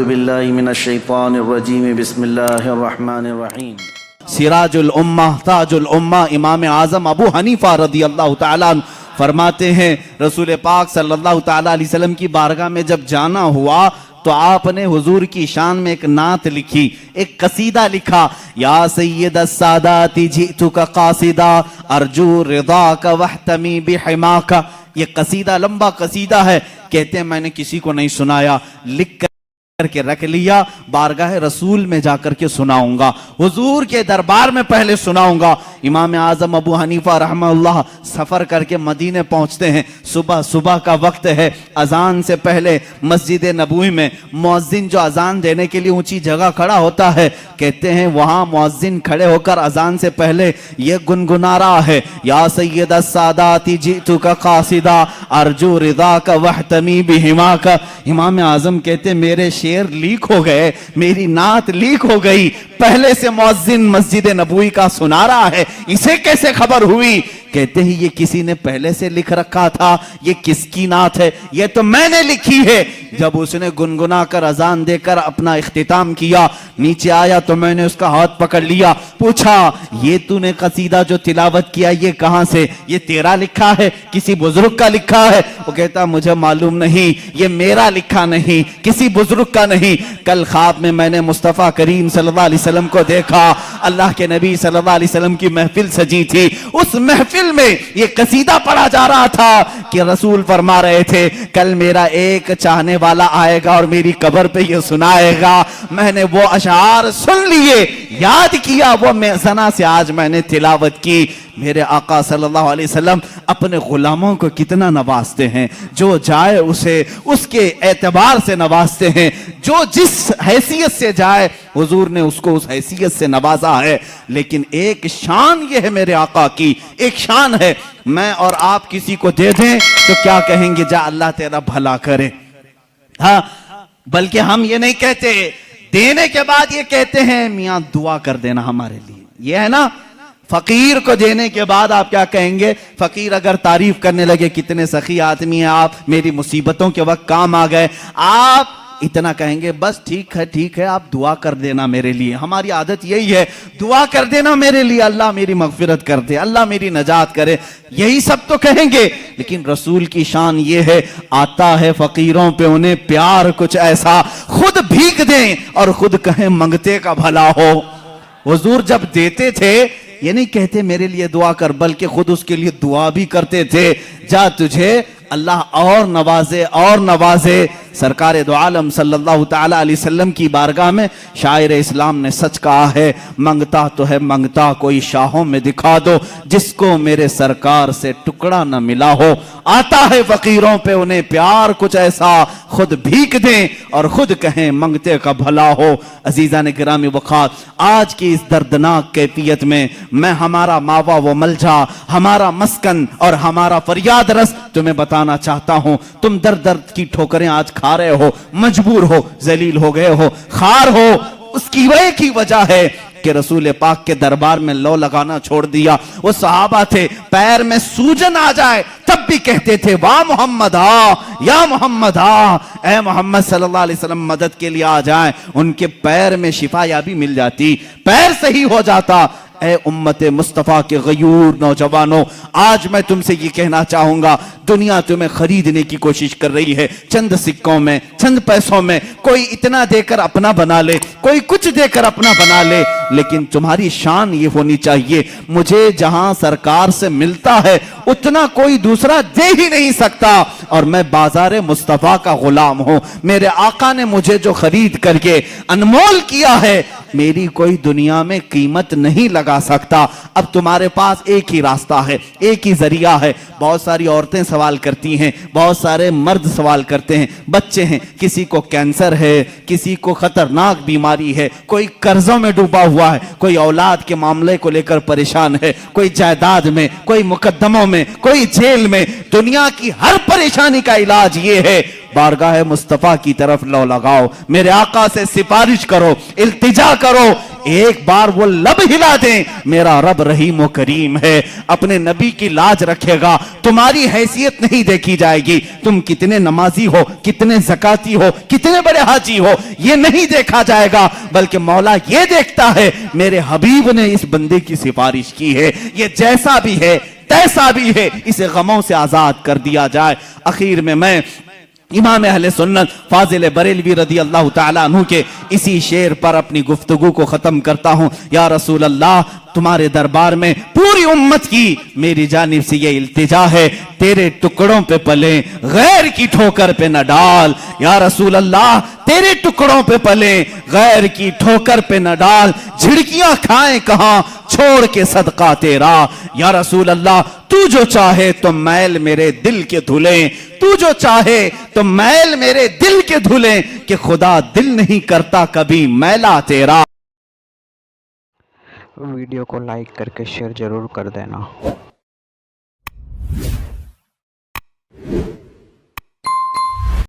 اعوذ باللہ من الشیطان الرجیم بسم اللہ الرحمن الرحیم۔ سراج الامہ تاج الامہ امام اعظم ابو حنیفہ رضی اللہ تعالیٰ عنہ فرماتے ہیں رسول پاک صلی اللہ تعالیٰ علیہ وسلم کی بارگاہ میں جب جانا ہوا تو آپ نے حضور کی شان میں ایک نعت لکھی، ایک قصیدہ لکھا، یا سید السادات جئتک قاصدا ارجو رضاک واحتمی بحماک۔ یہ قصیدہ لمبا قصیدہ ہے، کہتے ہیں میں نے کسی کو نہیں سنایا، لکھ کر کے رکھ لیا، بارگاہ رسول میں جا کر کے سناؤں گا، حضور کے دربار میں پہلے سناؤں گا۔ امام اعظم ابو حنیفہ رحمہ اللہ سفر کر کے مدینے پہنچتے ہیں، صبح کا وقت ہے، اذان سے پہلے مسجد نبوی میں مؤذن جو اذان دینے کے لیے اونچی جگہ کھڑا ہوتا ہے، کہتے ہیں وہاں مؤذن کھڑے ہو کر اذان سے پہلے یہ گنگنا رہا ہے، یا سید السادات جئتک قاصدا ارجو رضاک واحتمی بحماک۔ امام اعظم کہتے ہیں میرے شعر لیک ہو گئے، میری نعت لیک ہو گئی، پہلے سے مؤذن مسجد نبوی کا سنا رہا ہے، اسے کیسے خبر ہوئی؟ کہتے ہیں یہ کسی نے پہلے سے لکھ رکھا تھا، یہ کس کی نعت ہے؟ یہ تو میں نے لکھی ہے۔ جب اس نے گنگنا کر اذان دے کر اپنا اختتام کیا، نیچے آیا تو میں نے اس کا ہاتھ پکڑ لیا، پوچھا یہ تو نے قصیدہ جو تلاوت کیا یہ کہاں سے؟ یہ تیرا لکھا ہے کسی بزرگ کا لکھا ہے؟ وہ کہتا مجھے معلوم نہیں، یہ میرا لکھا نہیں، کسی بزرگ کا نہیں۔ کل خواب میں نے مصطفیٰ کریم صلی اللہ علیہ وسلم کو دیکھا، اللہ کے نبی صلی اللہ علیہ وسلم کی محفل سجی تھی، اس محفل میں یہ قصیدہ پڑھا جا رہا تھا کہ رسول فرما رہے تھے کل میرا ایک چاہنے والا آئے گا اور میری قبر پہ یہ سنائے گا۔ میں نے وہ اشعار سن لیے، یاد کیا، وہ میزنا سے آج میں نے تلاوت کی۔ میرے آقا صلی اللہ علیہ وسلم اپنے غلاموں کو کتنا نوازتے ہیں، جو جائے اسے اس کے اعتبار سے نوازتے ہیں، جو جس حیثیت سے جائے حضور نے اس کو اس حیثیت سے نوازا ہے۔ لیکن ایک شان یہ ہے میرے آقا کی، ایک شان ہے، میں اور آپ کسی کو دے دیں تو کیا کہیں گے؟ جا اللہ تیرا بھلا کرے۔ ہاں، بلکہ ہم یہ نہیں کہتے، دینے کے بعد یہ کہتے ہیں میاں دعا کر دینا ہمارے لیے، یہ ہے نا۔ فقیر کو دینے کے بعد آپ کیا کہیں گے؟ فقیر اگر تعریف کرنے لگے کتنے سخی آدمی ہیں آپ، میری مصیبتوں کے وقت کام آ گئے، آپ اتنا کہیں گے بس ٹھیک ہے آپ دعا کر دینا میرے لیے۔ ہماری عادت یہی ہے، دعا کر دینا میرے لیے، اللہ میری مغفرت کر دے، اللہ میری نجات کرے، یہی سب تو کہیں گے۔ لیکن رسول کی شان یہ ہے، آتا ہے فقیروں پہ انہیں پیار کچھ ایسا، خود بھیک دیں اور خود کہیں منگتے کا بھلا ہو۔ حضور جب دیتے تھے یہ نہیں کہتے میرے لیے دعا کر، بلکہ خود اس کے لیے دعا بھی کرتے تھے، جا تجھے اللہ اور نوازے اور نوازے۔ سرکار دو عالم صلی اللہ تعالیٰ علیہ وسلم کی بارگاہ میں شاعر اسلام نے سچ کہا ہے، منگتا تو ہے منگتا کوئی شاہوں میں دکھا دو، جس کو میرے سرکار سے ٹکڑا نہ ملا ہو۔ آتا ہے فقیروں پہ انہیں پیار کچھ ایسا، خود بھیک دیں اور خود کہیں منگتے کا بھلا ہو۔ عزیزان گرامی وقار، آج کی اس دردناک کیفیت میں میں ہمارا ماوا و ملجا، ہمارا مسکن اور ہمارا فریاد رس تمہیں بتانا چاہتا ہوں۔ تم درد کی ٹھوکریں آج کھا رہے ہو، مجبور ہو، ذلیل ہو گئے ہو، خار ہو، اس کی وجہ ہے کہ رسول پاک کے دربار میں لو لگانا چھوڑ دیا۔ وہ صحابہ تھے پیر میں سوجن آ جائے تب بھی کہتے تھے واہ محمد آ، یا محمد آ، اے محمد صلی اللہ علیہ وسلم مدد کے لیے آ جائیں۔ ان کے پیر میں شفا یابی مل جاتی، پیر صحیح ہو جاتا۔ اے امت مصطفیٰ کے غیور نوجوانوں، آج میں تم سے یہ کہنا چاہوں گا، دنیا تمہیں خریدنے کی کوشش کر رہی ہے، چند سکوں میں، چند پیسوں میں، کوئی اتنا دے کر اپنا بنا لے، کوئی کچھ دے کر اپنا بنا لے، لیکن تمہاری شان یہ ہونی چاہیے مجھے جہاں سرکار سے ملتا ہے اتنا کوئی دوسرا دے ہی نہیں سکتا، اور میں بازار مصطفیٰ کا غلام ہوں۔ میرے آقا نے مجھے جو خرید کر کے انمول کیا ہے، میری کوئی دنیا میں قیمت نہیں لگا سکتا۔ اب تمہارے پاس ایک ہی راستہ ہے، ایک ہی ذریعہ ہے۔ بہت ساری عورتیں سوال کرتی ہیں، بہت سارے مرد سوال کرتے ہیں، بچے ہیں، کسی کو کینسر ہے، کسی کو خطرناک بیماری ہے، کوئی قرضوں میں ڈوبا ہوا ہے، کوئی اولاد کے معاملے کو لے کر پریشان ہے، کوئی جائیداد میں، کوئی مقدموں میں، کوئی جیل میں۔ دنیا کی ہر پریشانی کا علاج یہ ہے، بارگاہ مصطفیٰ کی طرف لو لگاؤ، میرے آقا سے سفارش کرو، التجا کرو ایک بار وہ لب ہلا دیں، میرا رب رحیم و کریم ہے، اپنے نبی کی لاج رکھے گا، تمہاری حیثیت نہیں دیکھی جائے گی، تم کتنے نمازی ہو، کتنے زکاتی ہو، کتنے بڑے حاجی ہو، یہ نہیں دیکھا جائے گا، بلکہ مولا یہ دیکھتا ہے میرے حبیب نے اس بندے کی سفارش کی ہے، یہ جیسا بھی ہے تیسا بھی ہے، اسے غموں سے آزاد کر دیا جائے۔ اخیر میں امام اہل سنت فاضل بریلوی رضی اللہ تعالیٰ عنہ کے اسی شعر پر اپنی گفتگو کو ختم کرتا ہوں۔ یا رسول اللہ، تمہارے دربار میں پوری امت کی میری جانب سے یہ التجا ہے، تیرے ٹکڑوں پہ پلیں، غیر کی ٹھوکر پہ نہ ڈال۔ یا رسول اللہ، تیرے ٹکڑوں پہ پلیں، غیر کی ٹھوکر پہ نہ ڈال، جھڑکیاں کھائیں کہاں چھوڑ کے صدقہ تیرا۔ یا رسول اللہ، تو جو چاہے تو میل میرے دل کے دھلیں، تو جو چاہے تو میل میرے دل کے دھلیں، کہ خدا دل نہیں کرتا کبھی میلا تیرا۔ ویڈیو کو لائک کر کے شیئر ضرور کر دینا۔